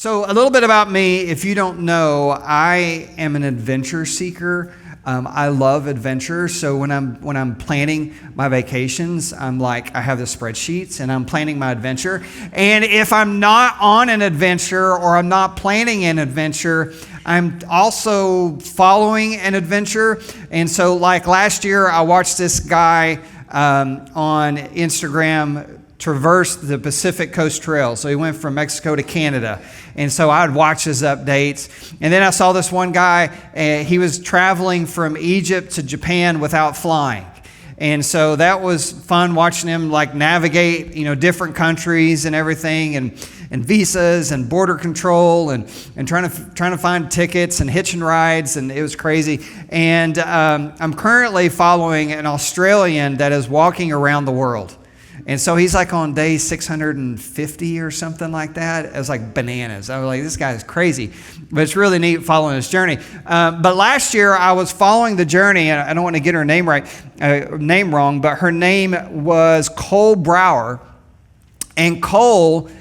So a little bit about me, if you don't know, I am an adventure seeker. I love adventure. So when I'm planning my vacations, I'm like, I have the spreadsheets and I'm planning my adventure. And if I'm not on an adventure or I'm not planning an adventure, I'm also following an adventure. And so like last year, I watched this guy on Instagram traverse the Pacific Coast Trail. So he went from Mexico to Canada. And so I would watch his updates. And then I saw this one guy, he was traveling from Egypt to Japan without flying. And so that was fun watching him like navigate, different countries and everything, and visas and border control and trying to find tickets and hitching rides, and it was crazy. And I'm currently following an Australian that is walking around the world. And so he's like on day 650 or something like that. It was like bananas. I was like, this guy is crazy. But it's really neat following his journey. But last year I was following the journey, and I don't want to get her name wrong, but her name was Cole Brower. And Cole,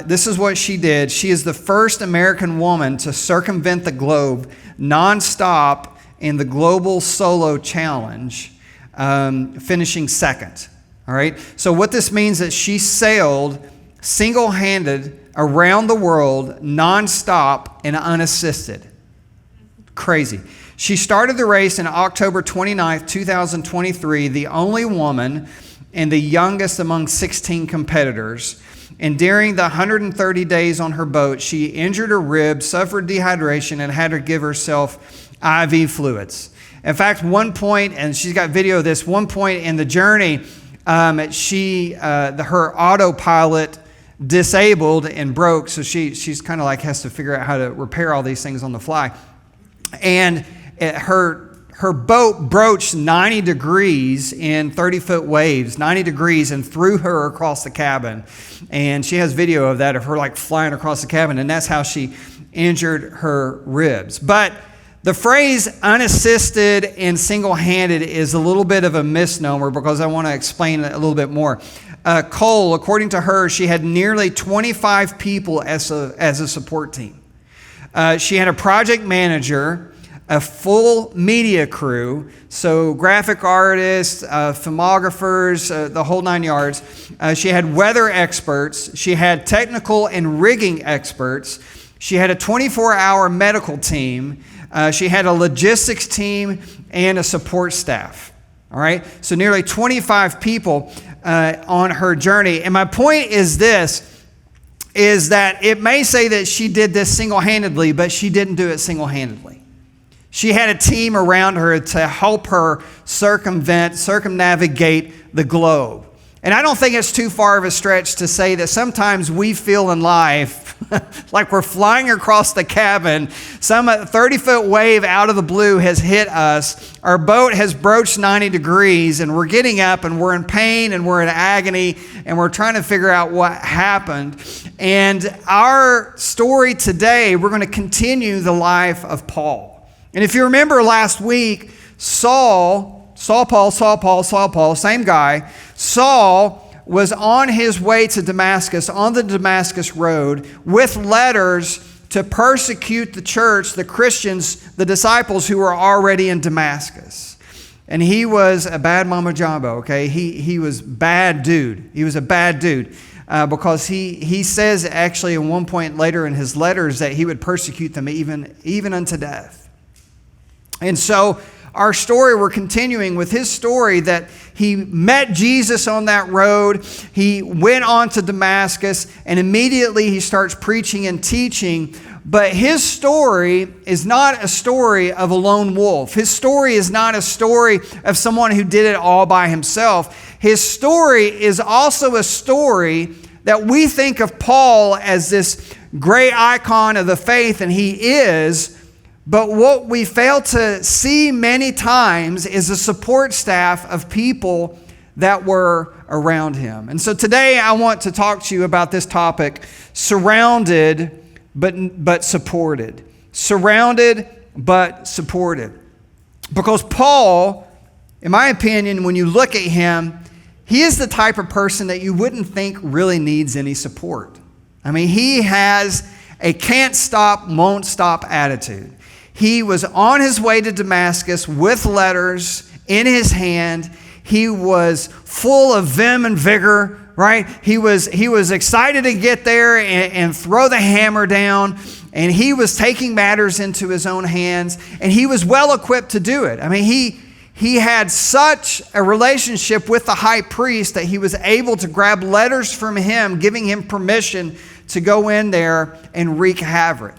this is what she did. She is the first American woman to circumvent the globe nonstop in the Global Solo Challenge, finishing second. All right. So what this means is she sailed single-handed around the world nonstop and unassisted. Crazy. She started the race in October 29th, 2023, the only woman and the youngest among 16 competitors. And during the 130 days on her boat, she injured her ribs, suffered dehydration, and had to give herself IV fluids. In fact, one point, and she's got video of this, one point in the journey, her autopilot disabled and broke, so she's kind of like has to figure out how to repair all these things on the fly. And her boat broached 90 degrees in 30-foot waves, 90 degrees, and threw her across the cabin. And she has video of that, of her like flying across the cabin, and that's how she injured her ribs. But the phrase unassisted and single-handed is a little bit of a misnomer because I want to explain it a little bit more. Cole, according to her, she had nearly 25 people as a support team. She had a project manager, a full media crew, so graphic artists, filmographers, the whole 9 yards. She had weather experts. She had technical and rigging experts. She had a 24-hour medical team. She had a logistics team and a support staff. All right, so nearly 25 people on her journey. And my point is this, is that it may say that she did this single-handedly, but she didn't do it single-handedly. She had a team around her to help her circumnavigate the globe. And I don't think it's too far of a stretch to say that sometimes we feel in life like we're flying across the cabin. Some 30-foot wave out of the blue has hit us. Our boat has broached 90 degrees, and we're getting up, and we're in pain, and we're in agony, and we're trying to figure out what happened. And our story today, we're going to continue the life of Paul. And if you remember last week, Saul, same guy. Saul was on his way to Damascus, on the Damascus Road, with letters to persecute the church, the Christians, the disciples who were already in Damascus. And he was a bad mama jumbo, okay? He was bad dude. He was a bad dude because he says actually at one point later in his letters that he would persecute them even unto death. And so our story, we're continuing with his story that he met Jesus on that road. He went on to Damascus, and immediately he starts preaching and teaching. But his story is not a story of a lone wolf. His story is not a story of someone who did it all by himself. His story is also a story that we think of Paul as this great icon of the faith, and he is. But what we fail to see many times is a support staff of people that were around him. And so today I want to talk to you about this topic, surrounded but supported. Surrounded but supported. Because Paul, in my opinion, when you look at him, he is the type of person that you wouldn't think really needs any support. I mean, he has a can't stop, won't stop attitude. He was on his way to Damascus with letters in his hand. He was full of vim and vigor, right? He was excited to get there and throw the hammer down. And he was taking matters into his own hands. And he was well equipped to do it. I mean, he had such a relationship with the high priest that he was able to grab letters from him, giving him permission to go in there and wreak havoc.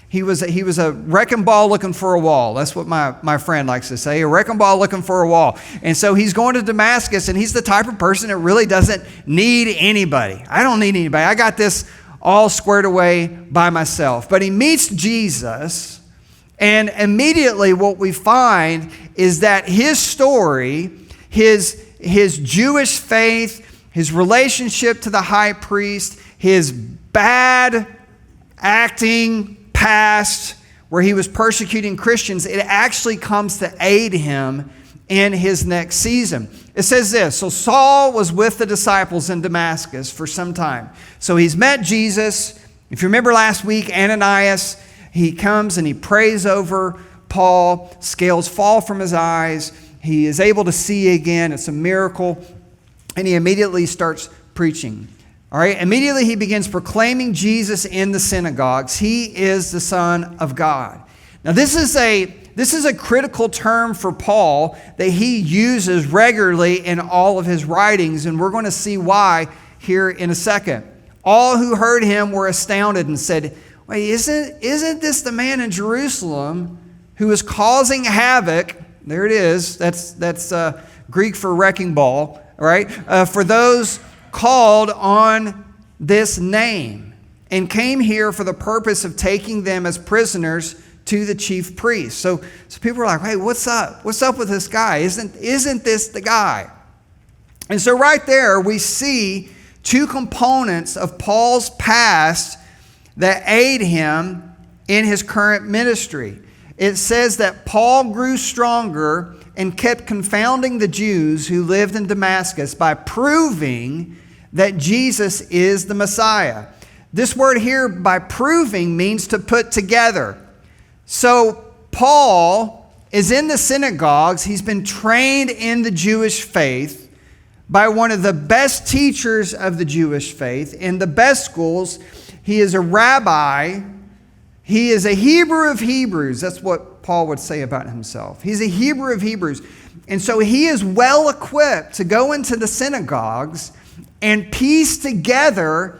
He was a wrecking ball looking for a wall. That's what my friend likes to say, a wrecking ball looking for a wall. And so he's going to Damascus, and he's the type of person that really doesn't need anybody. I don't need anybody. I got this all squared away by myself. But he meets Jesus, and immediately what we find is that his story, his Jewish faith, his relationship to the high priest, his bad acting past where he was persecuting Christians, it actually comes to aid him in his next season. It says this, so Saul was with the disciples in Damascus for some time. So he's met Jesus. If you remember last week, Ananias, he comes and he prays over Paul. Scales fall from his eyes. He is able to see again. It's a miracle. And he immediately starts preaching. All right, immediately he begins proclaiming Jesus in the synagogues. He is the Son of God. Now this is a critical term for Paul that he uses regularly in all of his writings, and we're going to see why here in a second. All who heard him were astounded and said, wait, isn't this the man in Jerusalem who is causing havoc? There it is. That's Greek for wrecking ball, right? For those called on this name, and came here for the purpose of taking them as prisoners to the chief priests. So people are like, hey, what's up? What's up with this guy? Isn't this the guy? And so right there we see two components of Paul's past that aid him in his current ministry. It says that Paul grew stronger and kept confounding the Jews who lived in Damascus by proving that Jesus is the Messiah. This word here, by proving, means to put together. So Paul is in the synagogues. He's been trained in the Jewish faith by one of the best teachers of the Jewish faith in the best schools. He is a rabbi. He is a Hebrew of Hebrews. That's what Paul would say about himself. He's a Hebrew of Hebrews. And so he is well equipped to go into the synagogues and piece together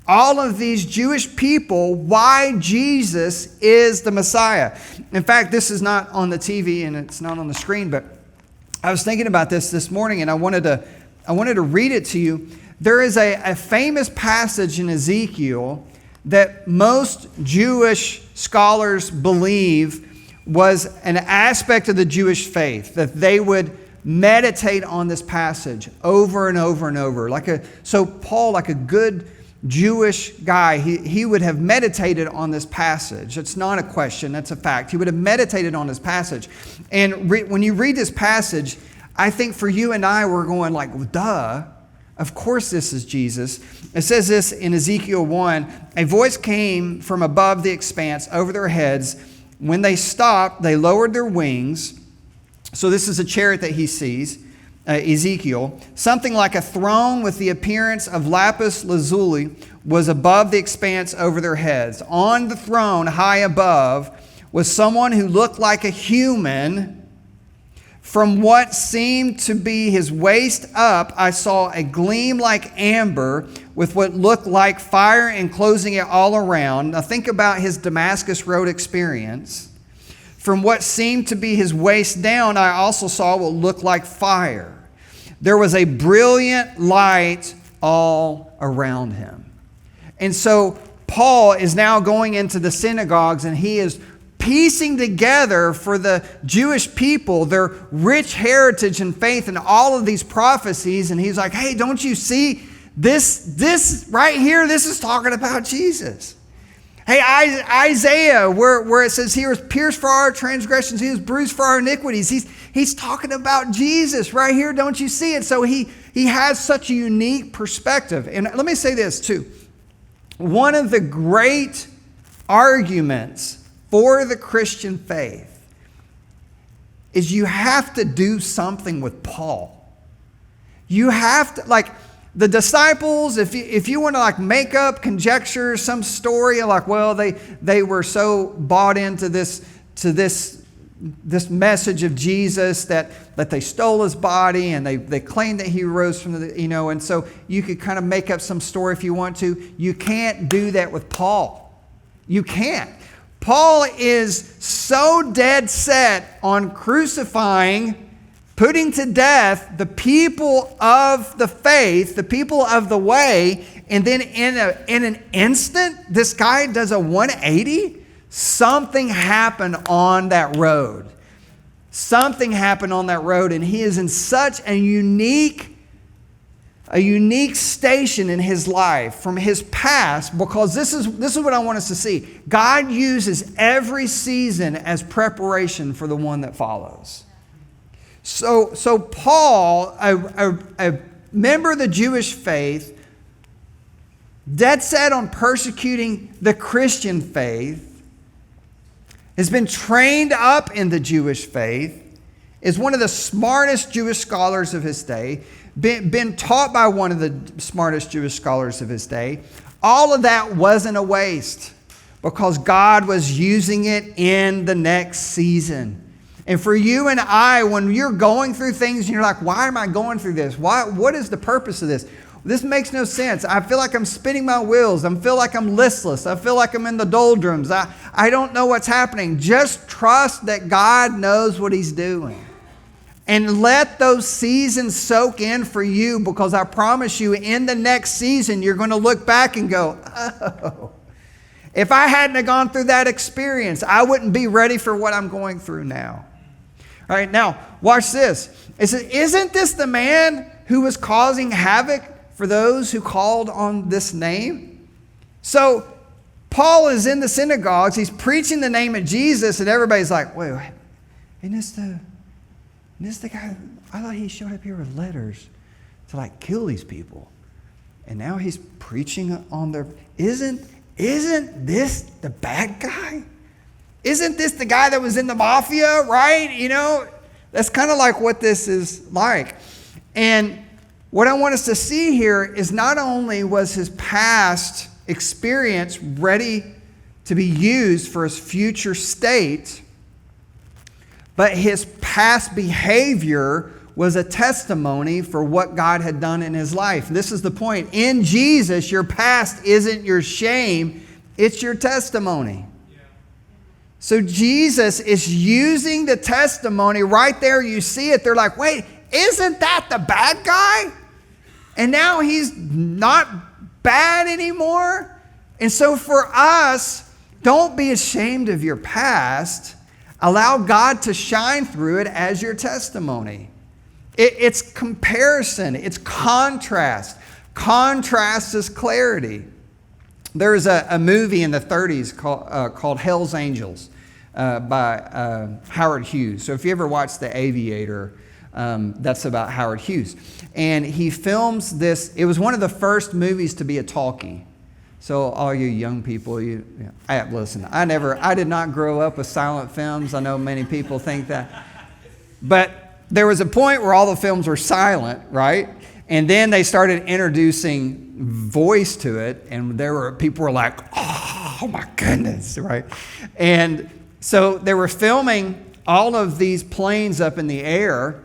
all of these Jewish people why Jesus is the Messiah. In fact, this is not on the TV and it's not on the screen, but I was thinking about this morning, and I wanted to read it to you. There is a famous passage in Ezekiel that most Jewish scholars believe was an aspect of the Jewish faith, that they would meditate on this passage over and over and over. So Paul, like a good Jewish guy, he would have meditated on this passage. It's not a question, that's a fact. He would have meditated on this passage. And when you read this passage, I think for you and I, we're going like, well, duh, of course this is Jesus. It says this in Ezekiel 1, a voice came from above the expanse over their heads. When they stopped, they lowered their wings. So this is a chariot that he sees, Ezekiel. Something like a throne with the appearance of lapis lazuli was above the expanse over their heads. On the throne, high above, was someone who looked like a human. From what seemed to be his waist up, I saw a gleam like amber with what looked like fire enclosing it all around. Now think about his Damascus Road experience. From what seemed to be his waist down, I also saw what looked like fire. There was a brilliant light all around him. And so Paul is now going into the synagogues, and he is piecing together for the Jewish people their rich heritage and faith and all of these prophecies. And he's like, hey, don't you see this right here? This is talking about Jesus. Hey, Isaiah, where it says he was pierced for our transgressions, he was bruised for our iniquities. He's talking about Jesus right here. Don't you see it? So he has such a unique perspective. And let me say this too. One of the great arguments for the Christian faith is you have to do something with Paul. You have to, like the disciples, if you want to like make up, conjecture some story, like, well, they were so bought into this message of Jesus that they stole his body and they claimed that he rose from the, and so you could kind of make up some story if you want to. You can't do that with Paul. You can't. Paul is so dead set on crucifying, putting to death the people of the faith, the people of the way, and then in an instant, this guy does a 180. Something happened on that road. Something happened on that road, and he is in such a unique station in his life from his past, because this is what I want us to see. God uses every season as preparation for the one that follows. So Paul, a member of the Jewish faith, dead set on persecuting the Christian faith, has been trained up in the Jewish faith, is one of the smartest Jewish scholars of his day, been taught by one of the smartest Jewish scholars of his day. All of that wasn't a waste, because God was using it in the next season. And for you and I, when you're going through things and you're like, why am I going through this? What is the purpose of this? This makes no sense. I feel like I'm spinning my wheels. I feel like I'm listless. I feel like I'm in the doldrums. I don't know what's happening. Just trust that God knows what he's doing. And let those seasons soak in for you, because I promise you, in the next season, you're going to look back and go, oh, if I hadn't have gone through that experience, I wouldn't be ready for what I'm going through now. All right, now, watch this. It says, isn't this the man who was causing havoc for those who called on this name? So, Paul is in the synagogues. He's preaching the name of Jesus, and everybody's like, wait, isn't this the guy? I thought he showed up here with letters to like kill these people. And now he's preaching on their... Isn't this the bad guy? Isn't this the guy that was in the mafia, right? That's kind of like what this is like. And what I want us to see here is not only was his past experience ready to be used for his future state, but his past behavior was a testimony for what God had done in his life. This is the point. In Jesus, your past isn't your shame, it's your testimony. So Jesus is using the testimony right there. You see it. They're like, wait, isn't that the bad guy? And now he's not bad anymore. And so for us, don't be ashamed of your past. Allow God to shine through it as your testimony. It's comparison. It's contrast. Contrast is clarity. There was a movie in the 30s called Hell's Angels by Howard Hughes. So if you ever watched The Aviator, that's about Howard Hughes. And he films this. It was one of the first movies to be a talkie. So all you young people, listen, I did not grow up with silent films. I know many people think that. But there was a point where all the films were silent, right? And then they started introducing voice to it, and people were like, oh my goodness, right? And so they were filming all of these planes up in the air,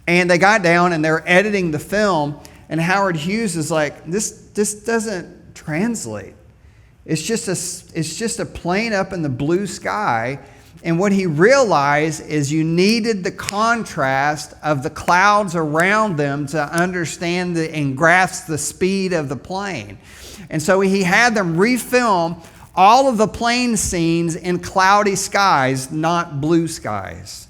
and they got down and they're editing the film, and Howard Hughes is like, this doesn't translate. It's just a plane up in the blue sky. And what he realized is you needed the contrast of the clouds around them to understand and grasp the speed of the plane. And so he had them refilm all of the plane scenes in cloudy skies, not blue skies.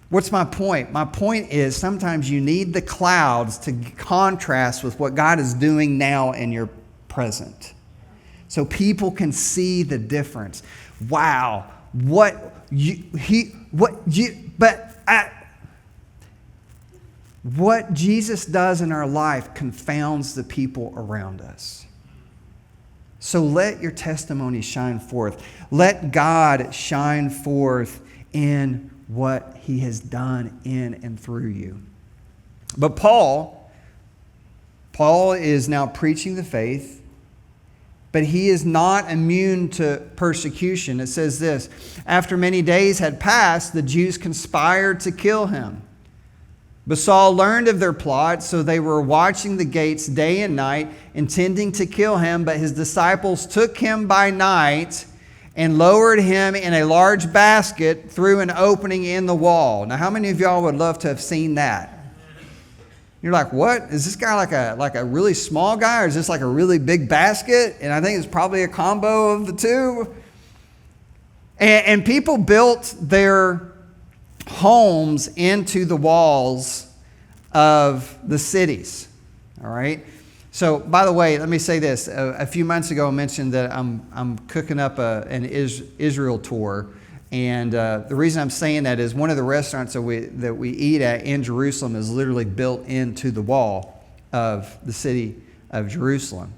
What's my point? My point is sometimes you need the clouds to contrast with what God is doing now in your present, so people can see the difference. Wow, what Jesus does in our life confounds the people around us. So let your testimony shine forth. Let God shine forth in what he has done in and through you. But Paul is now preaching the faith, but he is not immune to persecution. It says this, after many days had passed, the Jews conspired to kill him. But Saul learned of their plot, so they were watching the gates day and night, intending to kill him. But his disciples took him by night and lowered him in a large basket through an opening in the wall. Now, how many of y'all would love to have seen that? You're like, what? Is this guy like a really small guy, or is this like a really big basket? And I think it's probably a combo of the two. And people built their homes into the walls of the cities. All right. So, by the way, let me say this. A few months ago, I mentioned that I'm cooking up an Israel tour, and the reason I'm saying that is one of the restaurants that we eat at in Jerusalem is literally built into the wall of the city of Jerusalem.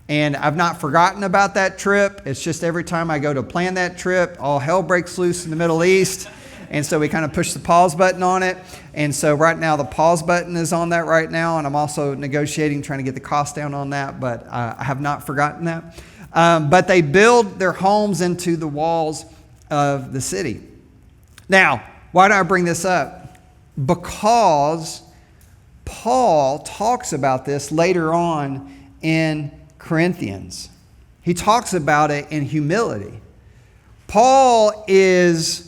And I've not forgotten about that trip. It's just every time I go to plan that trip, all hell breaks loose in the Middle East. And so we kind of push the pause button on it. And so right now the pause button is on that right now. And I'm also negotiating, trying to get the cost down on that. But I have not forgotten that. But they build their homes into the walls of the city. Now, why do I bring this up? Because Paul talks about this later on in Corinthians. He talks about it in humility. Paul is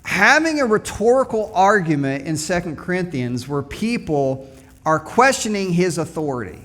having a rhetorical argument in 2 Corinthians where people are questioning his authority.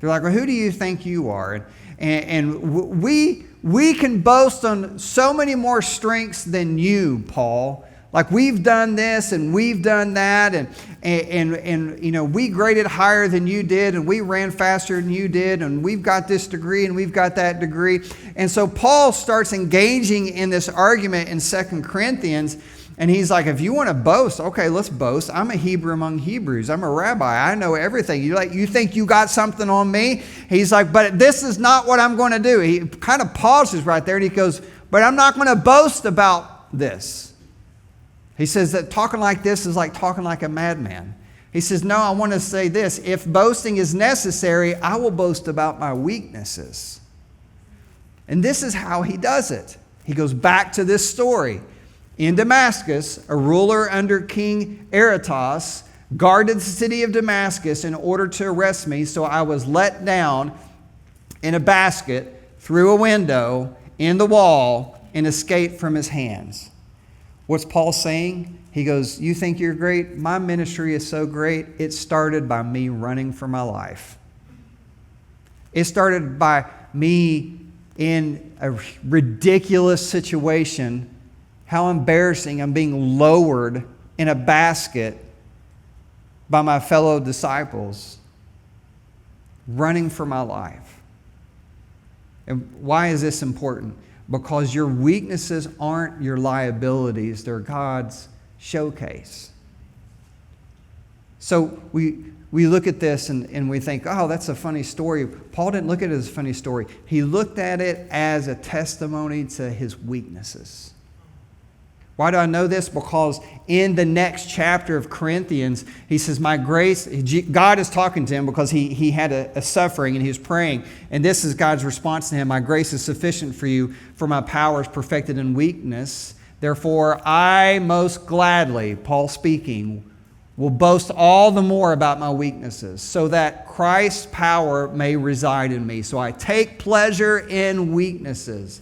They're like, well, who do you think you are? And we can boast on so many more strengths than you, Paul. Like, we've done this and we've done that, and you know, we graded higher than you did, and we ran faster than you did, and we've got this degree and we've got that degree. And so Paul starts engaging in this argument in 2 Corinthians, and he's like, if you want to boast, okay, let's boast. I'm a Hebrew among Hebrews. I'm a rabbi. I know everything. You think you got something on me? He's like, but this is not what I'm going to do. He kind of pauses right there, and he goes, but I'm not going to boast about this. He says that talking like this is like talking like a madman. He says, no, I want to say this. If boasting is necessary, I will boast about my weaknesses. And this is how he does it. He goes back to this story. In Damascus, a ruler under King Aretas guarded the city of Damascus in order to arrest me, so I was let down in a basket through a window in the wall and escaped from his hands. What's Paul saying? He goes, you think you're great? My ministry is so great, it started by me running for my life. It started by me in a ridiculous situation. How embarrassing, I'm being lowered in a basket by my fellow disciples, running for my life. And why is this important? Because your weaknesses aren't your liabilities, they're God's showcase. So we look at this and we think, oh, that's a funny story. Paul didn't look at it as a funny story. He looked at it as a testimony to his weaknesses. Why do I know this? Because in the next chapter of Corinthians, he says, my grace, God is talking to him because he had a suffering and he was praying. And this is God's response to him. My grace is sufficient for you, for my power is perfected in weakness. Therefore, I most gladly, Paul speaking, will boast all the more about my weaknesses, so that Christ's power may reside in me. So I take pleasure in weaknesses,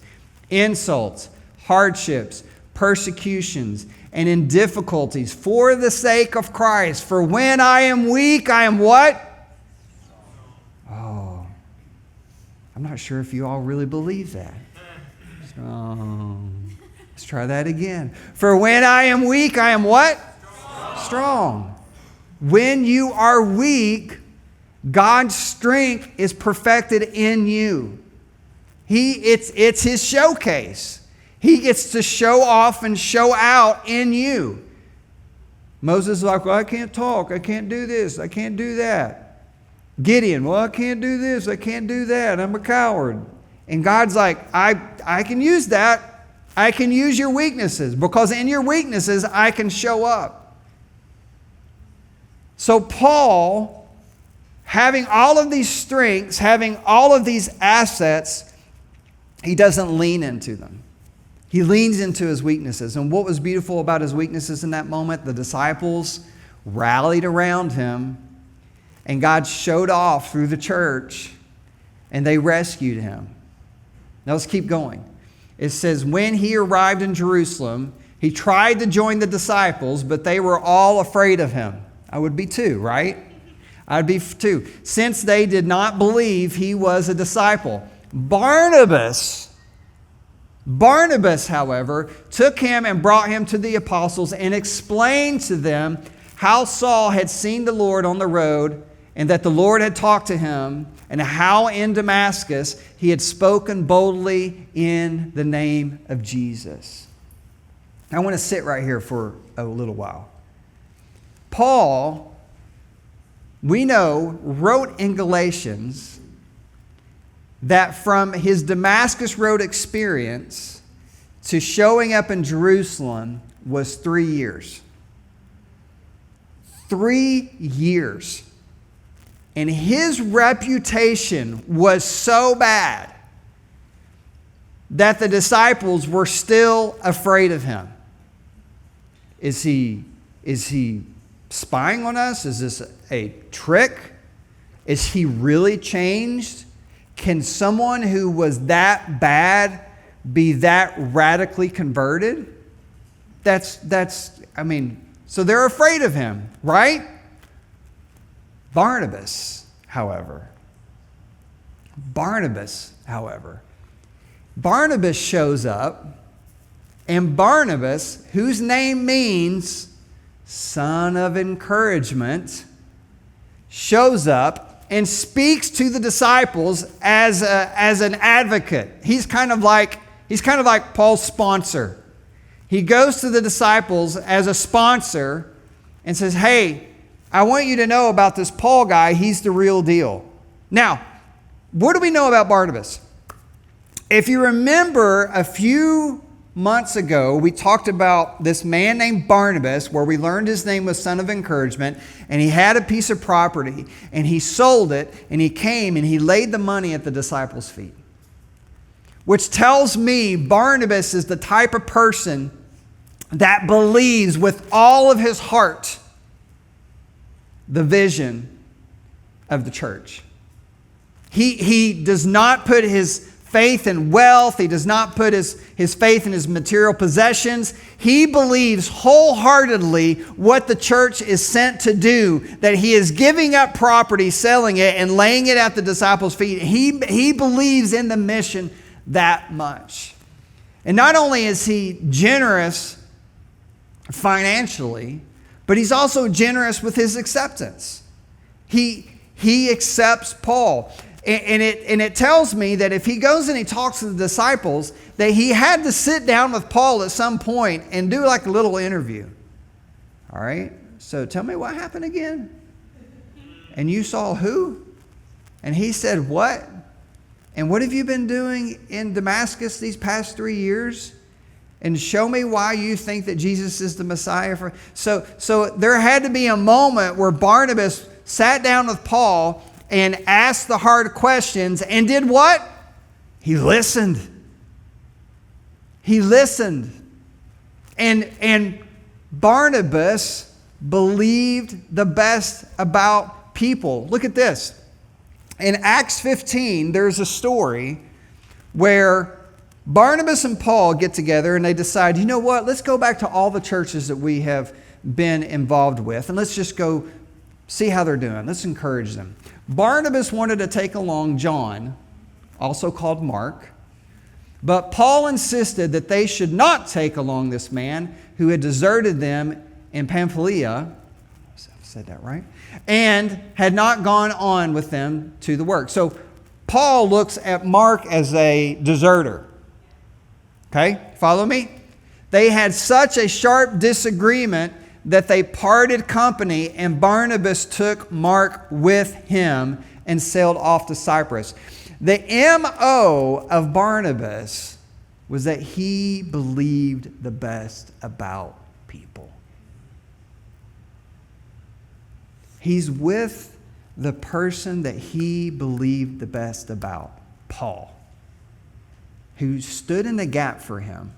insults, hardships, persecutions, and in difficulties for the sake of Christ. For when I am weak, I am what? Oh, I'm not sure if you all really believe that. Strong. Let's try that again. For when I am weak, I am what? Strong. When you are weak, God's strength is perfected in you. It's his showcase. He gets to show off and show out in you. Moses is like, well, I can't talk. I can't do this. I can't do that. Gideon, well, I can't do this. I can't do that. I'm a coward. And God's like, I can use that. I can use your weaknesses, because in your weaknesses, I can show up. So Paul, having all of these strengths, having all of these assets, he doesn't lean into them. He leans into his weaknesses. And what was beautiful about his weaknesses in that moment? The disciples rallied around him, and God showed off through the church, and they rescued him. Now let's keep going. It says, when he arrived in Jerusalem, he tried to join the disciples, but they were all afraid of him. I would be too, right? I'd be too. Since they did not believe he was a disciple. Barnabas, however, took him and brought him to the apostles and explained to them how Saul had seen the Lord on the road, and that the Lord had talked to him, and how in Damascus he had spoken boldly in the name of Jesus. I want to sit right here for a little while. Paul, we know, wrote in Galatians that from his Damascus Road experience to showing up in Jerusalem was 3 years. 3 years. And his reputation was so bad that the disciples were still afraid of him. Is he spying on us? Is this a trick? Is he really changed? Can someone who was that bad be that radically converted? So they're afraid of him, right? Barnabas, however, shows up, and Barnabas, whose name means son of encouragement, shows up and speaks to the disciples as an advocate. He's kind of like Paul's sponsor. He goes to the disciples as a sponsor and says, hey, I want you to know about this Paul guy. He's the real deal. Now, what do we know about Barnabas? If you remember a few months ago, we talked about this man named Barnabas, where we learned his name was son of encouragement, and he had a piece of property, and he sold it, and he came and he laid the money at the disciples' feet. Which tells me Barnabas is the type of person that believes with all of his heart the vision of the church. He does not put his faith in wealth. He does not put his faith in his material possessions. He believes wholeheartedly what the church is sent to do, that he is giving up property, selling it, and laying it at the disciples' feet. He believes in the mission that much. And not only is he generous financially, but he's also generous with his acceptance. He accepts Paul. And it tells me that if he goes and he talks to the disciples, that he had to sit down with Paul at some point and do like a little interview. All right? So tell me what happened again. And you saw who? And he said, what? And what have you been doing in Damascus these past 3 years? And show me why you think that Jesus is the Messiah. So there had to be a moment where Barnabas sat down with Paul and asked the hard questions and did what? He listened. He listened. And Barnabas believed the best about people. Look at this. In Acts 15, there's a story where Barnabas and Paul get together and they decide, you know what, let's go back to all the churches that we have been involved with and let's just go see how they're doing. Let's encourage them. Barnabas wanted to take along John, also called Mark, but Paul insisted that they should not take along this man who had deserted them in Pamphylia, I said that right, and had not gone on with them to the work. So Paul looks at Mark as a deserter. Okay, follow me? They had such a sharp disagreement that they parted company, and Barnabas took Mark with him and sailed off to Cyprus. The M.O. of Barnabas was that he believed the best about people. He's with the person that he believed the best about, Paul, who stood in the gap for him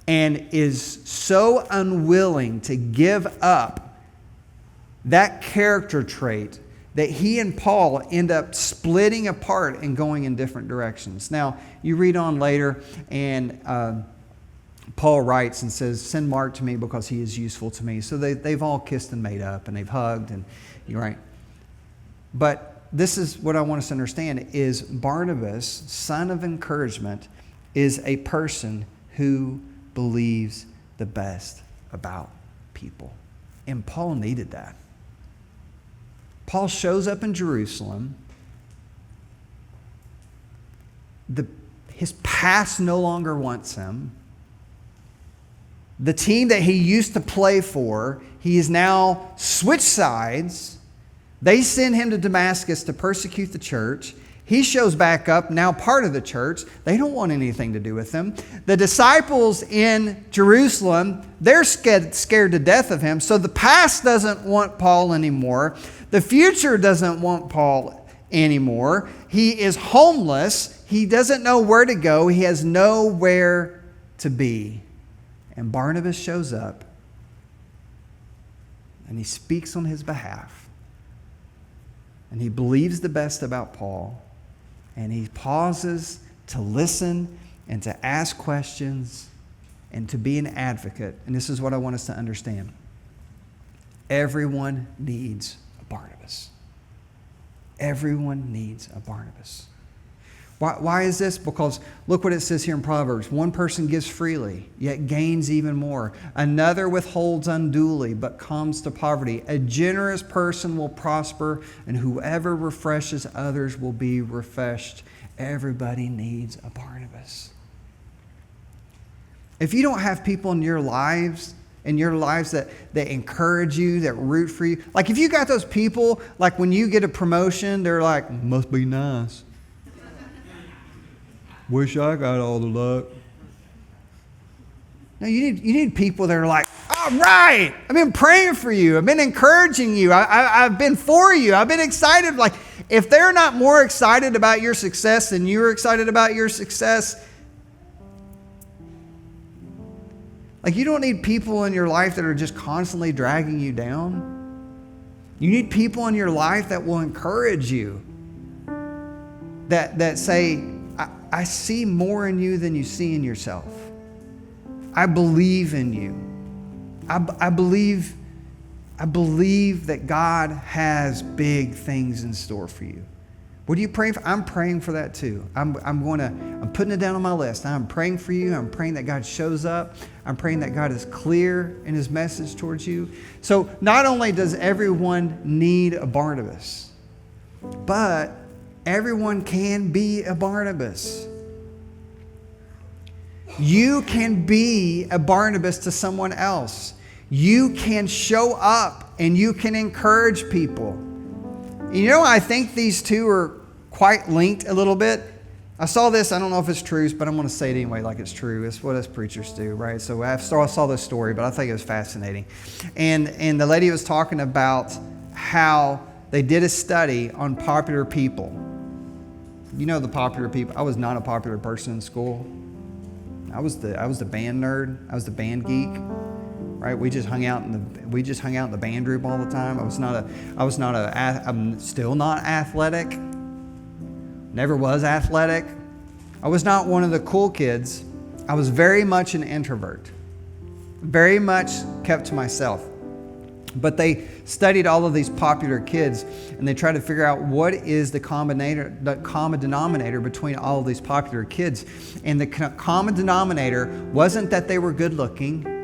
and is so unwilling to give up that character trait that he and Paul end up splitting apart and going in different directions. Now, you read on later, and Paul writes and says, "Send Mark to me because he is useful to me." So they've all kissed and made up, and they've hugged, and you're right. But this is what I want us to understand, is Barnabas, son of encouragement, is a person who believes the best about people. And Paul needed that. Paul shows up in Jerusalem. His past no longer wants him. The team that he used to play for, he has now switched sides. They send him to Damascus to persecute the church. He shows back up, now part of the church. They don't want anything to do with him. The disciples in Jerusalem, they're scared to death of him. So the past doesn't want Paul anymore. The future doesn't want Paul anymore. He is homeless. He doesn't know where to go. He has nowhere to be. And Barnabas shows up, and he speaks on his behalf. And he believes the best about Paul. And he pauses to listen and to ask questions and to be an advocate. And this is what I want us to understand. Everyone needs a Barnabas. Everyone needs a Barnabas. Why is this? Because look what it says here in Proverbs. One person gives freely, yet gains even more. Another withholds unduly, but comes to poverty. A generous person will prosper, and whoever refreshes others will be refreshed. Everybody needs a Barnabas. If you don't have people in your lives that encourage you, that root for you, like if you got those people, like when you get a promotion, they're like, must be nice. Wish I got all the luck. No, you need people that are like, all right, I've been praying for you. I've been encouraging you. I've been for you. I've been excited. Like, if they're not more excited about your success than you're excited about your success, like you don't need people in your life that are just constantly dragging you down. You need people in your life that will encourage you. That say, I see more in you than you see in yourself. I believe in you. I believe that God has big things in store for you. What are you praying for? I'm praying for that too. I'm putting it down on my list. I'm praying for you. I'm praying that God shows up. I'm praying that God is clear in his message towards you. So not only does everyone need a Barnabas, but everyone can be a Barnabas. You can be a Barnabas to someone else. You can show up and you can encourage people. You know, I think these two are quite linked a little bit. I saw this, I don't know if it's true, but I'm going to say it anyway like it's true. It's what us preachers do, right? So I saw this story, but I think it was fascinating. And the lady was talking about how they did a study on popular people. You know the popular people. I was not a popular person in school. I was the band nerd. I was the band geek, right? We just hung out in the band group all the time. I'm still not athletic. Never was athletic. I was not one of the cool kids. I was very much an introvert. Very much kept to myself. But they studied all of these popular kids, and they tried to figure out what is the common denominator between all of these popular kids. And the common denominator wasn't that they were good looking.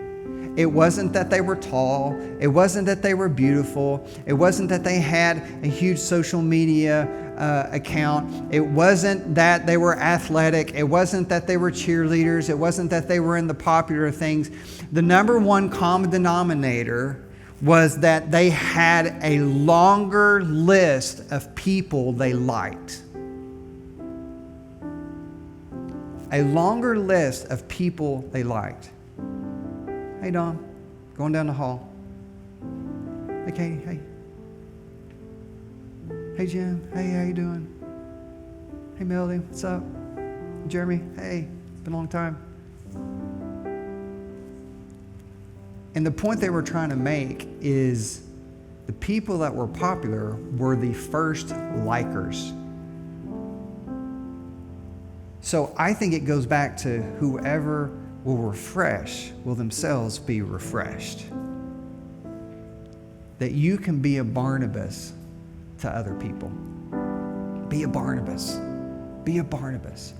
It wasn't that they were tall. It wasn't that they were beautiful. It wasn't that they had a huge social media account. It wasn't that they were athletic. It wasn't that they were cheerleaders. It wasn't that they were in the popular things. The number one common denominator was that they had a longer list of people they liked. a longer list of people they liked. Hey, Dom, going down the hall. Hey, Katie, hey. Hey, Jim, hey, how you doing? Hey, Melody, what's up? Jeremy, hey, it's been a long time. And the point they were trying to make is the people that were popular were the first likers. So I think it goes back to whoever will refresh will themselves be refreshed. That you can be a Barnabas to other people. Be a Barnabas. Be a Barnabas.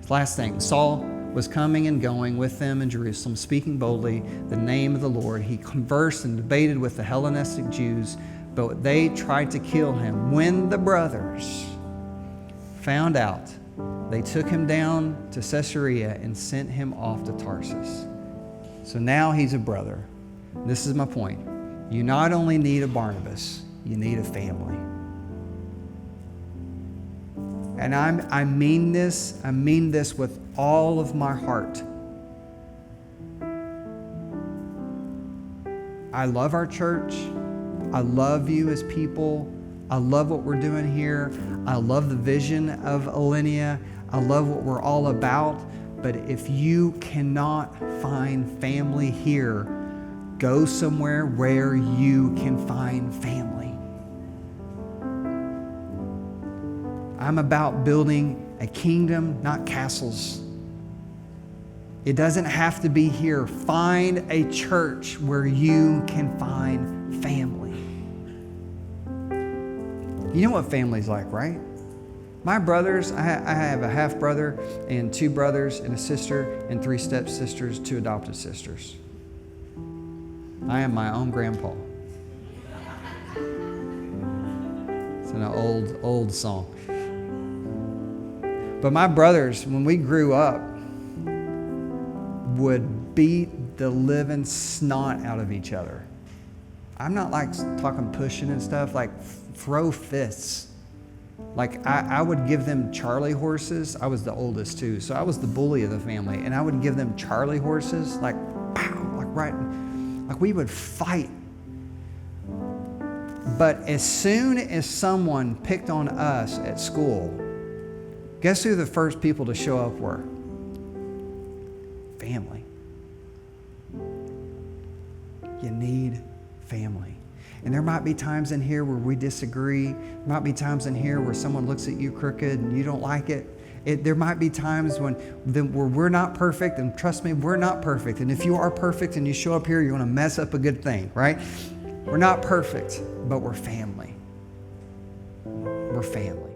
Last thing, Saul was coming and going with them in Jerusalem, speaking boldly the name of the Lord. He conversed and debated with the Hellenistic Jews, but they tried to kill him. When the brothers found out, they took him down to Caesarea and sent him off to Tarsus. So now he's a brother. This is my point. You not only need a Barnabas, you need a family. And I mean this with all of my heart. I love our church. I love you as people. I love what we're doing here. I love the vision of Alinea. I love what we're all about. But if you cannot find family here, go somewhere where you can find family. I'm about building a kingdom, not castles. It doesn't have to be here. Find a church where you can find family. You know what family's like, right? My brothers, I have a half brother and 2 brothers and a sister and 3 stepsisters, 2 adopted sisters. I am my own grandpa. It's an old song. But my brothers, when we grew up, would beat the living snot out of each other. I'm not like talking pushing and stuff, like throw fists. Like I would give them Charlie horses. I was the oldest too, so I was the bully of the family. And I would give them Charlie horses, like pow, like right, like we would fight. But as soon as someone picked on us at school, guess who the first people to show up were? Family. You need family. And there might be times in here where we disagree. There might be times in here where someone looks at you crooked and you don't like it. There might be times where we're not perfect, and trust me, we're not perfect. And if you are perfect and you show up here, you're going to mess up a good thing, right? We're not perfect, but we're family. We're family.